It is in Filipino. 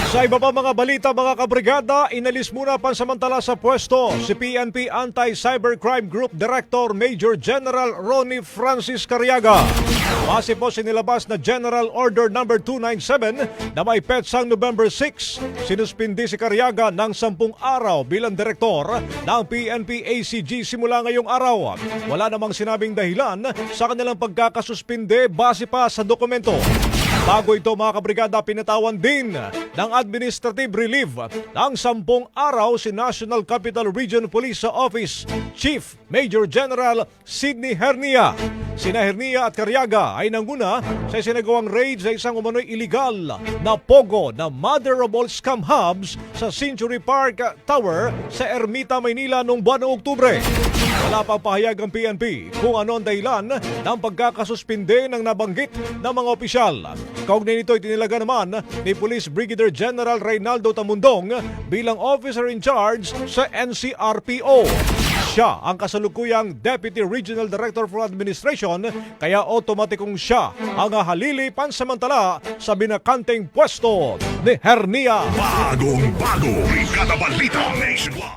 Sa iba pa mga balita mga kabrigada, inalis muna pansamantala sa pwesto si PNP Anti-Cybercrime Group Director Major General Ronnie Francis Cariaga. Base po sinilabas na General Order No. 297 na may petsang November 6, sinuspindi si Cariaga ng 10 araw bilang direktor ng PNP ACG simula ngayong araw. Wala namang sinabing dahilan sa kanilang pagkakasuspinde base pa sa dokumento. Bago ito mga kabrigada, pinatawan din ng administrative relief ng 10 araw si National Capital Region Police Office Chief Major General Sidney Hernia. Sina Hernia at Cariaga ay nanguna sa sinagawang raid sa isang umano'y iligal na pogo na mother of all scam hubs sa Century Park Tower sa Ermita, Maynila noong buwan ng Oktubre. Wala pang pahayag ang PNP kung ano ang dahilan ng pagkakasuspinde ng nabanggit ng mga opisyal. Kaugnay nito itinilaga naman ni Police Brigadier General Reynaldo Tamundong bilang officer in charge sa NCRPO. Siya ang kasalukuyang Deputy Regional Director for Administration, kaya otomatikong siya ang halili pansamantala sa binakanteng pwesto ni Hernia. Bagong-bago, Brigada Balita Nationwide.